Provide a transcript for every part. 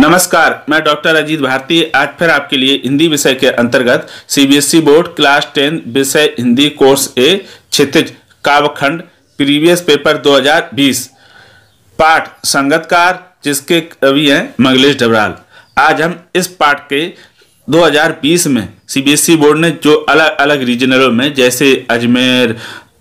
नमस्कार, मैं डॉक्टर अजीत भारती आज फिर आपके लिए हिंदी विषय के अंतर्गत सीबीएसई बोर्ड क्लास 10 विषय हिंदी कोर्स ए क्षितिज काव्यखंड प्रीवियस पेपर 2020 पाठ संगतकार जिसके कवि हैं मंगलेश डबराल। आज हम इस पाठ के 2020 में सीबीएसई बोर्ड ने जो अलग अलग रीजनलों में जैसे अजमेर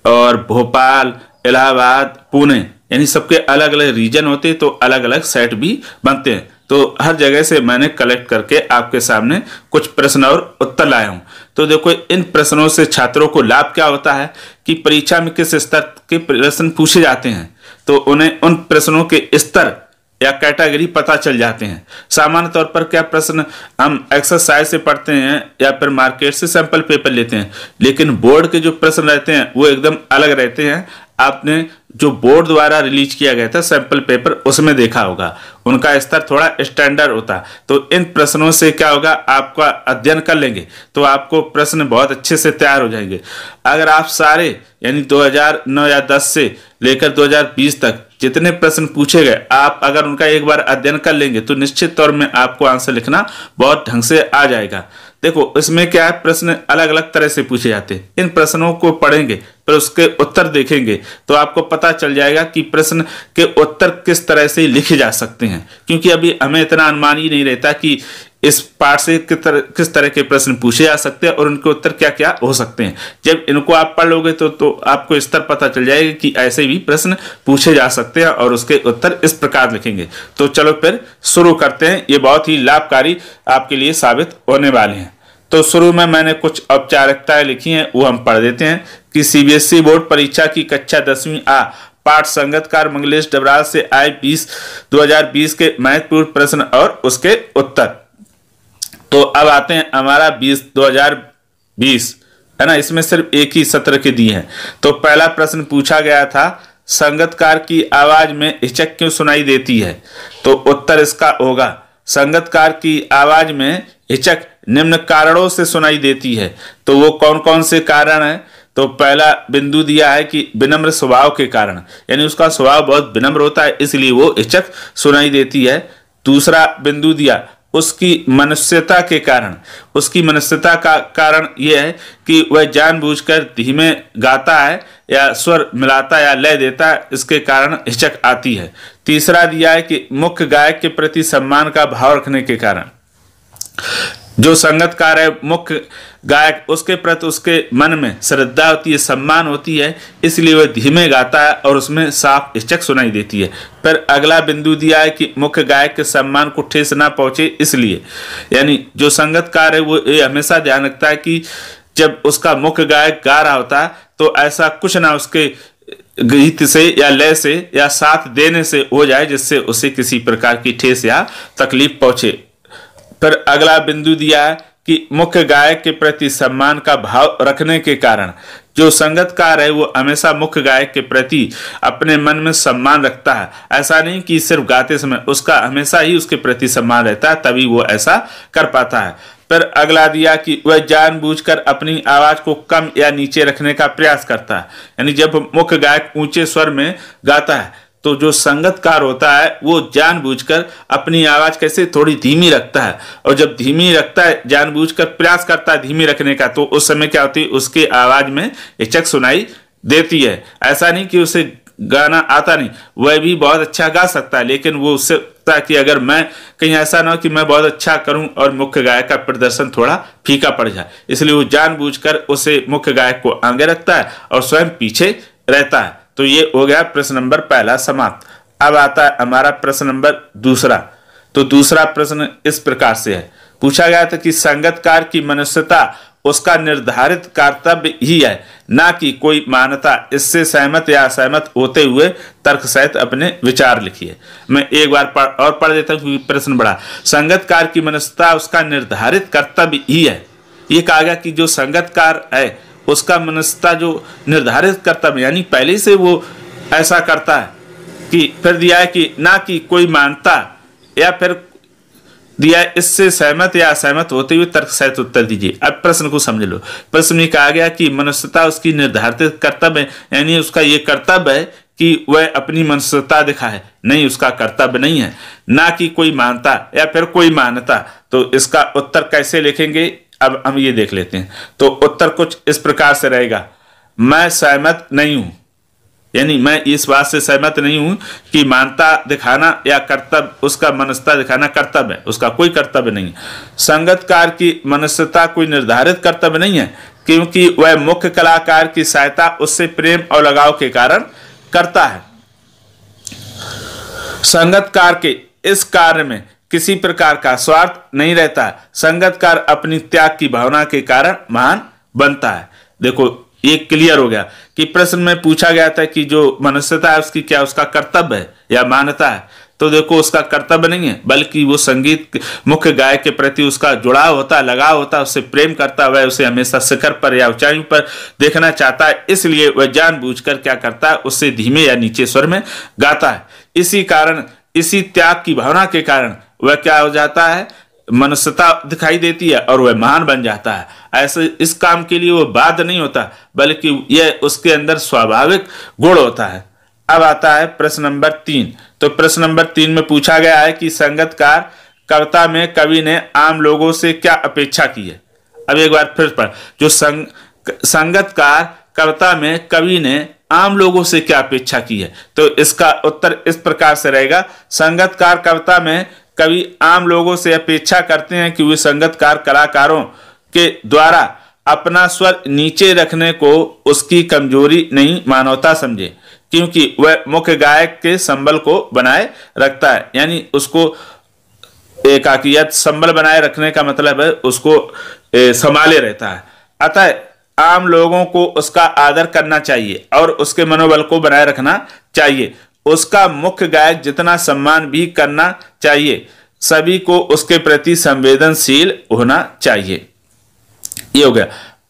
और भोपाल, इलाहाबाद, पुणे यानी सबके अलग अलग रीजन होते तो अलग अलग सेट भी बनते हैं। तो हर जगह से मैंने कलेक्ट करके आपके सामने कुछ प्रश्न और उत्तर लाया हूं। तो देखो, इन प्रश्नों से छात्रों को लाभ क्या होता है कि परीक्षा में किस स्तर के प्रश्न पूछे जाते हैं तो उन्हें उन प्रश्नों के स्तर या कैटेगरी पता चल जाते हैं। सामान्य तौर पर क्या प्रश्न हम एक्सरसाइज से पढ़ते हैं या फिर मार्केट से सैंपल पेपर लेते हैं, लेकिन बोर्ड के जो प्रश्न रहते हैं वो एकदम अलग रहते हैं। आपने जो बोर्ड द्वारा रिलीज किया गया था सैंपल पेपर उसमें देखा होगा, उनका स्तर थोड़ा स्टैंडर्ड होता। तो इन प्रश्नों से क्या होगा, आपका अध्ययन कर लेंगे तो आपको प्रश्न बहुत अच्छे से तैयार हो जाएंगे। अगर आप सारे यानी 2009 या 10 से लेकर 2020 तक जितने प्रश्न पूछे गए आप अगर उनका एक बार अध्ययन कर लेंगे तो निश्चित तौर में आपको आंसर लिखना बहुत ढंग से आ जाएगा। देखो, इसमें क्या है, प्रश्न अलग अलग तरह से पूछे जाते हैं। इन प्रश्नों को पढ़ेंगे फिर उसके उत्तर देखेंगे तो आपको पता चल जाएगा कि प्रश्न के उत्तर किस तरह से लिखे जा सकते हैं, क्योंकि अभी हमें इतना अनुमान ही नहीं रहता कि इस पाठ से किस तरह के प्रश्न पूछे जा सकते हैं और उनके उत्तर क्या क्या हो सकते हैं। जब इनको आप पढ़ लोगे तो आपको स्तर पता चल जाएगा कि ऐसे भी प्रश्न पूछे जा सकते हैं और उसके उत्तर इस प्रकार लिखेंगे। तो चलो फिर शुरू करते हैं, ये बहुत ही लाभकारी आपके लिए साबित होने वाले हैं। तो शुरू में मैंने कुछ औपचारिकताएं लिखी हैं, वो हम पढ़ देते हैं कि सीबीएसई बोर्ड परीक्षा की कक्षा 10वीं आ पाठ संगतकार मंगलेश डबराल से आए 2020 के महत्वपूर्ण प्रश्न और उसके उत्तर। तो अब आते हैं हमारा 2020 है ना, इसमें सिर्फ एक ही सत्र के दिए हैं। तो पहला प्रश्न पूछा गया था, संगतकार की आवाज में हिचक क्यों सुनाई देती है? तो उत्तर इसका होगा, संगतकार की आवाज में हिचक निम्न कारणों से सुनाई देती है। तो वो कौन कौन से कारण है? तो पहला बिंदु दिया है कि विनम्र स्वभाव के कारण, यानी उसका स्वभाव बहुत विनम्र होता है इसलिए वो हिचक सुनाई देती है। दूसरा बिंदु दिया उसकी मनुष्यता के कारण, उसकी मनुष्यता का कारण यह है कि वह जानबूझकर धीमे गाता है या स्वर मिलाता या लय देता है, इसके कारण हिचक आती है। तीसरा दिया है कि मुख्य गायक के प्रति सम्मान का भाव रखने के कारण, जो संगतकार है मुख्य गायक उसके प्रति उसके मन में श्रद्धा होती है, सम्मान होती है, इसलिए वह धीमे गाता है और उसमें साफ हिचक सुनाई देती है। फिर अगला बिंदु दिया है कि मुख्य गायक के सम्मान को ठेस ना पहुंचे इसलिए, यानी जो संगतकार है वो ये हमेशा ध्यान रखता है कि जब उसका मुख्य गायक गा रहा होता है तो ऐसा कुछ ना उसके गीत से या लय से या साथ देने से हो जाए जिससे उसे किसी प्रकार की ठेस या तकलीफ पहुंचे। फिर अगला बिंदु दिया है कि मुख्य गायक के प्रति सम्मान का भाव रखने के कारण, जो संगतकार है वो हमेशा मुख्य गायक के प्रति अपने मन में सम्मान रखता है। ऐसा नहीं कि सिर्फ गाते समय, उसका हमेशा ही उसके प्रति सम्मान रहता है, तभी वो ऐसा कर पाता है। फिर अगला दिया कि वह जानबूझकर अपनी आवाज को कम या नीचे रखने का प्रयास करता है, यानी जब मुख्य गायक ऊंचे स्वर में गाता है तो जो संगतकार होता है वो जानबूझकर अपनी आवाज कैसे थोड़ी धीमी रखता है, और जब धीमी रखता है जानबूझकर प्रयास करता है धीमी रखने का, तो उस समय क्या होती है, उसके आवाज में हिचक सुनाई देती है। ऐसा नहीं कि उसे गाना आता नहीं, वह भी बहुत अच्छा गा सकता है, लेकिन वो उससे कि अगर मैं कहीं ऐसा ना हो कि मैं बहुत अच्छा करूं और मुख्य गायक का प्रदर्शन थोड़ा फीका पड़ जाए, इसलिए वो जानबूझकर उसे मुख्य गायक को आगे रखता है और स्वयं पीछे रहता है। तो ये हो गया प्रश्न नंबर पहला समाप्त। अब आता है हमारा प्रश्न नंबर दूसरा। तो दूसरा प्रश्न इस प्रकार से है, पूछा गया था कि संगतकार की मनुष्यता उसका निर्धारित कर्तव्य ही है, ना कि कोई मान्यता। इससे सहमत या असहमत होते हुए तर्क सहित अपने विचार लिखिए। मैं एक बार पढ़ देता हूँ क्योंकि प्रश्न बड़ा। संगतकार की मनुष्यता उसका निर्धारित कर्तव्य ही है। ये कहा गया कि जो संगतकार है उसका मनुष्यता जो निर्धारित कर्तव्य, यानी पहले से वो ऐसा करता है कि, फिर दिया है कि ना कि कोई मानता, या फिर दिया है इससे सहमत या असहमत होते हुए तर्क सहित उत्तर दीजिए। अब प्रश्न को समझ लो। प्रश्न में कहा गया कि मनुष्यता उसकी निर्धारित कर्तव्य है, यानी उसका ये कर्तव्य है कि वह अपनी मनुष्यता दिखाए, नहीं, उसका कर्तव्य नहीं है। ना कि कोई मानता या फिर कोई मानता। तो इसका उत्तर कैसे लिखेंगे अब हम ये देख लेते हैं। तो उत्तर कुछ इस प्रकार से रहेगा, मैं सहमत नहीं हूं, यानी मैं इस बात से सहमत नहीं हूं कि मानता दिखाना या कर्तव्य, उसका मनुष्यता दिखाना कर्तव्य है, उसका कोई कर्तव्य नहीं है। संगीतकार की मनुष्यता कोई निर्धारित कर्तव्य नहीं है, क्योंकि वह मुख्य कलाकार की सहायता उससे प्रेम और लगाव के कारण करता है। संगीतकार के इस कार्य में किसी प्रकार का स्वार्थ नहीं रहता। संगीतकार अपनी त्याग की भावना के कारण महान बनता है। देखो ये क्लियर हो गया कि प्रश्न में पूछा गया था कि जो मनुष्यता है उसकी क्या उसका कर्तव्य है या मान्यता है। तो देखो उसका कर्तव्य नहीं है, बल्कि वो संगीत मुख्य गायक के प्रति उसका जुड़ाव होता है, लगाव होता है, उससे प्रेम करता है, वह उसे हमेशा शिखर पर या ऊंचाई पर देखना चाहता है। इसलिए वह जानबूझकर क्या करता है, उससे धीमे या नीचे स्वर में गाता है। इसी कारण, इसी त्याग की भावना के कारण वह क्या हो जाता है, मनुष्यता दिखाई देती है और वह महान बन जाता है। ऐसे इस काम के लिए वो बाध्य नहीं होता, बल्कि यह उसके अंदर स्वाभाविक गुण होता है। अब आता है प्रश्न नंबर 3। तो प्रश्न नंबर 3 में पूछा गया है कि संगीतकार कविता में कवि ने आम लोगों से क्या अपेक्षा की है। अब एक बार फिर पढ़, जो संगीतकार कविता में कवि ने आम लोगों से क्या अपेक्षा की है। तो इसका उत्तर इस प्रकार से रहेगा, संगीतकार कविता में कवि आम लोगों से अपेक्षा करते हैं कि वे संगीतकार कलाकारों के द्वारा अपना स्वर नीचे रखने को उसकी कमजोरी नहीं मानवता समझे, क्योंकि वह मुख्य गायक के संबल को बनाए रखता है। यानी उसको एकाकियत संबल बनाए रखने का मतलब है उसको संभाले रहता है। अतः आम लोगों को उसका आदर करना चाहिए और उसके मनोबल को बनाए रखना चाहिए। उसका मुख्य गायक जितना सम्मान भी करना चाहिए। सभी को उसके प्रति संवेदनशील होना चाहिए। ये हो गया।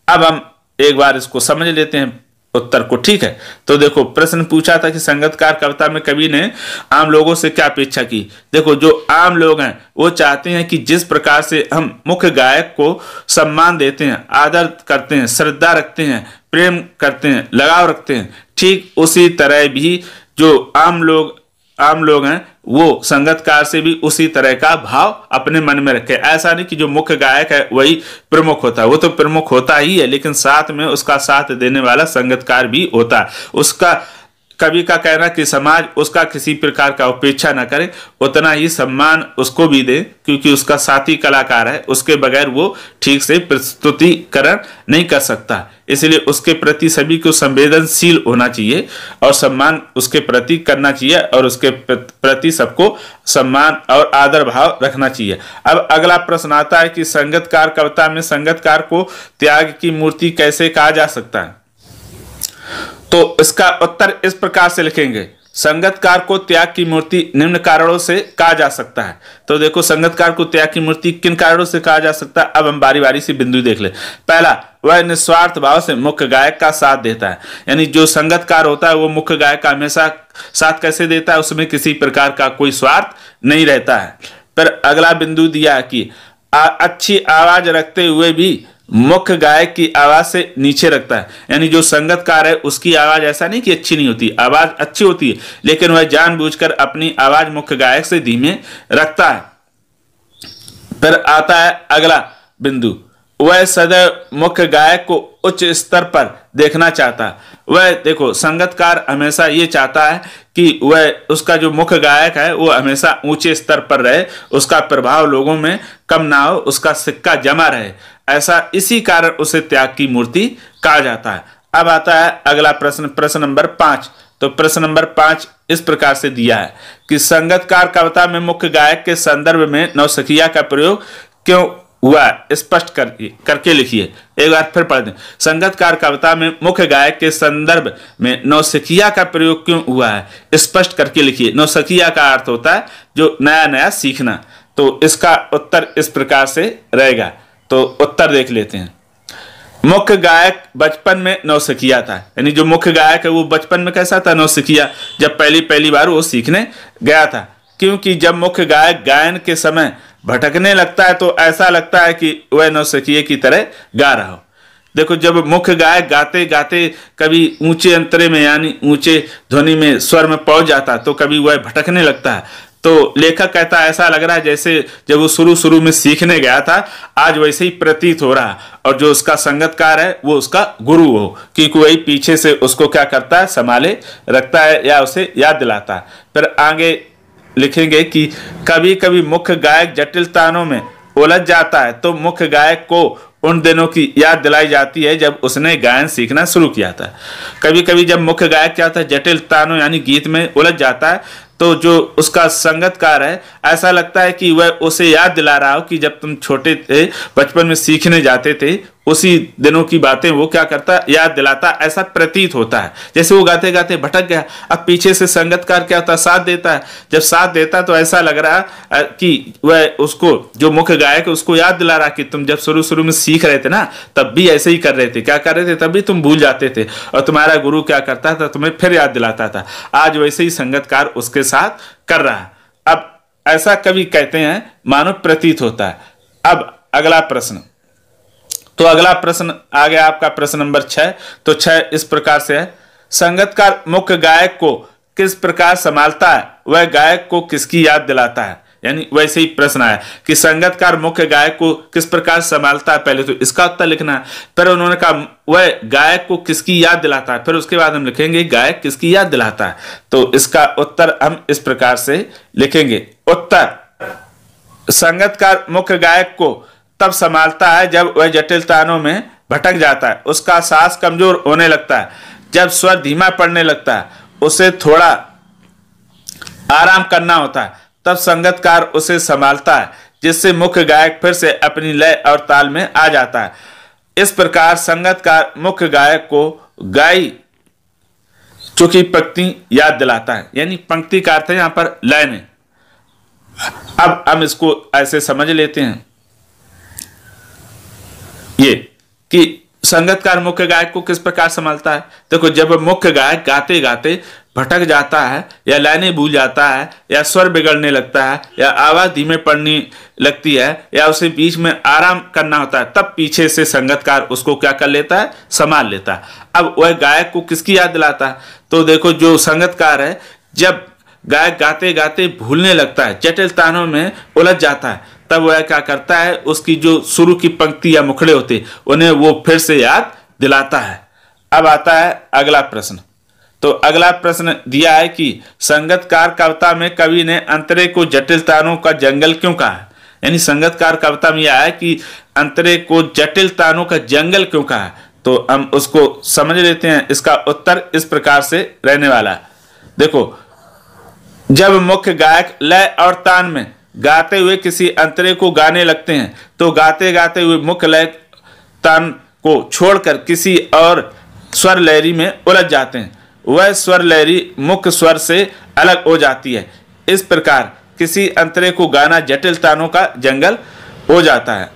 अब हम एक बार इसको समझ लेते हैं उत्तर को, ठीक है। तो देखो प्रश्न पूछा था कि संगीतकार कविता में कवि ने आम लोगों से क्या अपेक्षा की। देखो जो आम लोग हैं वो चाहते हैं कि जिस प्रकार से हम मुख्य गायक को सम्मान देते हैं, आदर करते हैं, श्रद्धा रखते हैं, प्रेम करते हैं, लगाव रखते हैं, ठीक उसी तरह भी जो आम लोग हैं वो संगीतकार से भी उसी तरह का भाव अपने मन में रखे। ऐसा नहीं कि जो मुख्य गायक है वही प्रमुख होता है, वो तो प्रमुख होता ही है, लेकिन साथ में उसका साथ देने वाला संगीतकार भी होता है। उसका कवि का कहना कि समाज उसका किसी प्रकार का उपेक्षा न करे, उतना ही सम्मान उसको भी दे, क्योंकि उसका साथी कलाकार है, उसके बगैर वो ठीक से प्रस्तुतिकरण नहीं कर सकता। इसलिए उसके प्रति सभी को संवेदनशील होना चाहिए और सम्मान उसके प्रति करना चाहिए और उसके प्रति सबको सम्मान और आदर भाव रखना चाहिए। अब अगला प्रश्न आता है कि संगीतकार कविता में संगीतकार को त्याग की मूर्ति कैसे कहा जा सकता है। तो इसका उत्तर इस प्रकार से लिखेंगे, संगीतकार को त्याग की मूर्ति निम्न कारणों से कहा जा सकता है। तो देखो संगीतकार को त्याग की मूर्ति किन कारणों से कहा जा सकता है। अब हम बारी बारी से बिंदु देख ले। पहला, वह निस्वार्थ भाव से मुख्य गायक का साथ देता है। यानी जो संगीतकार होता है वो मुख्य गायक का हमेशा साथ कैसे देता है, उसमें किसी प्रकार का कोई स्वार्थ नहीं रहता है। फिर अगला बिंदु दिया कि अच्छी आवाज रखते हुए भी मुख्य गायक की आवाज से नीचे रखता है। यानी जो संगीतकार है उसकी आवाज ऐसा नहीं कि अच्छी नहीं होती, आवाज अच्छी होती है, लेकिन वह जानबूझकर अपनी आवाज मुख्य गायक से धीमे रखता है। फिर आता है अगला बिंदु, वह सदैव मुख्य गायक को उच्च स्तर पर देखना चाहता है। वह देखो संगीतकार हमेशा ये चाहता है कि वह उसका जो मुख्य गायक है वो हमेशा ऊंचे स्तर पर रहे, उसका प्रभाव लोगों में कम ना हो, उसका सिक्का जमा रहे। ऐसा इसी कारण उसे त्याग की मूर्ति कहा जाता है। अब आता है अगला प्रश्न, प्रश्न नंबर 5। तो प्रश्न नंबर 5 इस प्रकार से दिया है कि संगीतकार कविता में मुख्य गायक के संदर्भ में नौसिखिया का प्रयोग क्यों हुआ, स्पष्ट करके लिखिए। एक बार फिर पढ़ दें, संगीतकार कविता में मुख्य गायक के संदर्भ में नौसिखिया का प्रयोग क्यों हुआ है, स्पष्ट करके लिखिए। नौसिखिया का अर्थ होता है जो नया नया सीखना। तो इसका उत्तर इस प्रकार से रहेगा। तो उत्तर देख लेते हैं। मुख्य गायक बचपन में नौसिखिया था। यानी जो मुख्य गायक है वो बचपन में कैसा था, नौसिखिया, जब पहली बार वो सीखने गया था। क्योंकि जब मुख्य गायक गायन के समय भटकने लगता है तो ऐसा लगता है कि वह नौसिखिये की तरह गा रहा हो। देखो जब मुख्य गायक गाते गाते कभी ऊंचे अंतरे में यानी ऊंचे ध्वनि में स्वर में पहुंच जाता तो कभी वह भटकने लगता है। तो लेखक कहता है ऐसा लग रहा है जैसे जब वो शुरू में सीखने गया था आज वैसे ही प्रतीत हो रहा है, और जो उसका संगतकार है वो उसका गुरु हो, क्योंकि वही पीछे से उसको क्या करता है, संभाले रखता है या उसे याद दिलाता है। फिर आगे लिखेंगे कि कभी कभी मुख्य गायक जटिल तानों में उलझ जाता है तो मुख्य गायक को उन दिनों की याद दिलाई जाती है जब उसने गायन सीखना शुरू किया था। कभी कभी जब मुख्य गायक क्या होता है, जटिल तानों यानी गीत में उलझ जाता है तो जो उसका संगतकार है ऐसा लगता है कि वह उसे याद दिला रहा हो कि जब तुम छोटे थे, बचपन में सीखने जाते थे, उसी दिनों की बातें वो क्या करता, याद दिलाता, ऐसा प्रतीत होता है। जैसे वो गाते गाते भटक गया, अब पीछे से संगतकार क्या होता है, साथ देता है। जब साथ देता तो ऐसा लग रहा कि वह उसको, जो मुख्य गायक है उसको याद दिला रहा कि तुम जब शुरू में सीख रहे थे ना तब भी ऐसे ही कर रहे थे, क्या कर रहे थे, तब भी तुम भूल जाते थे और तुम्हारा गुरु क्या करता था, तुम्हें फिर याद दिलाता था। आज वैसे ही संगतकार उसके साथ कर रहा है। अब ऐसा कवि कहते हैं मानो प्रतीत होता है। अब अगला प्रश्न, तो अगला प्रश्न आ गया आपका प्रश्न नंबर 6। तो 6 इस प्रकार से है, संगतकार मुख्य गायक को किस प्रकार संभालता है, वह गायक को किसकी याद दिलाता है। यानी वैसे ही प्रश्न आया कि संगतकार मुख्य गायक को किस प्रकार संभालता है, पहले तो इसका उत्तर लिखना है। फिर उन्होंने कहा वह गायक को किसकी याद दिलाता है, फिर उसके बाद हम लिखेंगे गायक किसकी याद दिलाता है। तो इसका उत्तर हम इस प्रकार से लिखेंगे। उत्तर, संगतकार मुख्य गायक को तब संभालता है जब वह जटिल तानों में भटक जाता है, उसका सांस कमजोर होने लगता है, जब स्वर धीमा पड़ने लगता है, उसे थोड़ा आराम करना होता है, तब संगतकार उसे संभालता है जिससे मुख्य गायक फिर से अपनी लय और ताल में आ जाता है। इस प्रकार संगतकार मुख्य गायक को गाई चुकी पंक्ति याद दिलाता है। यानी पंक्ति का अर्थ है यहां पर लय में। अब हम इसको ऐसे समझ लेते हैं ये कि संगतकार मुख्य गायक को किस प्रकार संभालता है। देखो जब मुख्य गायक गाते गाते भटक जाता है या लाइनें भूल जाता है या स्वर बिगड़ने लगता है या आवाज धीमे पड़ने लगती है या उसे बीच में आराम करना होता है, तब पीछे से संगतकार उसको क्या कर लेता है, संभाल लेता है। अब वह गायक को किसकी याद दिलाता है, तो देखो जो संगतकार है जब गायक गाते गाते भूलने लगता है, जटिल तानों में उलझ जाता है, तब वह क्या करता है, उसकी जो शुरू की पंक्ति या मुखड़े होते उन्हें वो फिर से याद दिलाता है। अब आता है अगला प्रश्न। तो अगला प्रश्न दिया है कि संगतकार कविता में कवि ने अंतरे को जटिल तानों का जंगल क्यों कहा। यानी संगतकार कविता में यह है कि अंतरे को जटिल तानों का जंगल क्यों कहा। तो हम उसको समझ लेते हैं। इसका उत्तर इस प्रकार से रहने वाला है। देखो जब मुख्य गायक लय और तान में गाते हुए किसी अंतरे को गाने लगते हैं तो गाते गाते हुए मुख्य लय तान को छोड़कर किसी और स्वर लहरी में उलझ जाते हैं, वह स्वर लहरी मुख्य स्वर से अलग हो जाती है। इस प्रकार किसी अंतरे को गाना जटिल तानों का जंगल हो जाता है।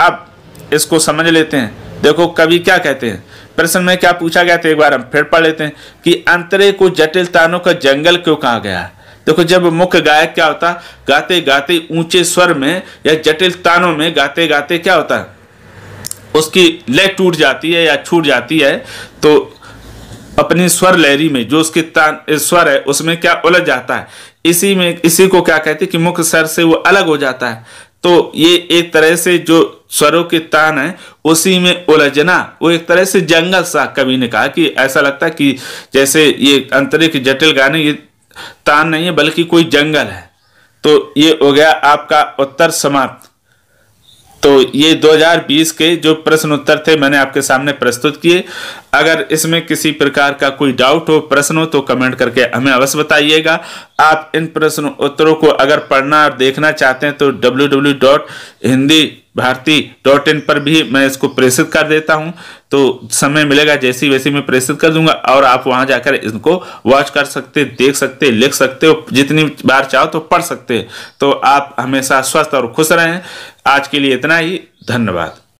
अब इसको समझ लेते हैं। देखो कवि क्या कहते हैं, प्रश्न में क्या पूछा गया था, एक बार हम फिर पढ़ लेते हैं कि अंतरे को जटिल तानों का जंगल क्यों कहा गया है। देखो जब मुख्य गायक क्या होता है, गाते गाते ऊंचे स्वर में या जटिल तानों में गाते गाते क्या होता है, उसकी लय टूट जाती है या छूट जाती है, तो अपनी स्वर लहरी में जो उसके तान स्वर है उसमें क्या उलझ जाता है। इसी को क्या कहते हैं कि मुख्य स्वर से वो अलग हो जाता है। तो ये एक तरह से जो स्वरों के तान है उसी में उलझना, वो एक तरह से जंगल सा, कवि ने कहा कि ऐसा लगता है कि जैसे ये अंतरे के जटिल गाने ये तान नहीं है बल्कि कोई जंगल है। तो ये हो गया आपका उत्तर समाप्त। तो ये 2020 के जो प्रश्न उत्तर थे मैंने आपके सामने प्रस्तुत किए। अगर इसमें किसी प्रकार का कोई डाउट हो, प्रश्न हो तो कमेंट करके हमें अवश्य बताइएगा। आप इन प्रश्न उत्तरों को अगर पढ़ना और देखना चाहते हैं तो www.hindibharati.in पर भी मैं इसको प्रेषित कर देता हूं। तो समय मिलेगा जैसी वैसी मैं प्रेषित कर दूंगा और आप वहां जाकर इनको वॉच कर सकते, देख सकते, लिख सकते हो, जितनी बार चाहो तो पढ़ सकते। तो आप हमेशा स्वस्थ और खुश रहें। आज के लिए इतना ही, धन्यवाद।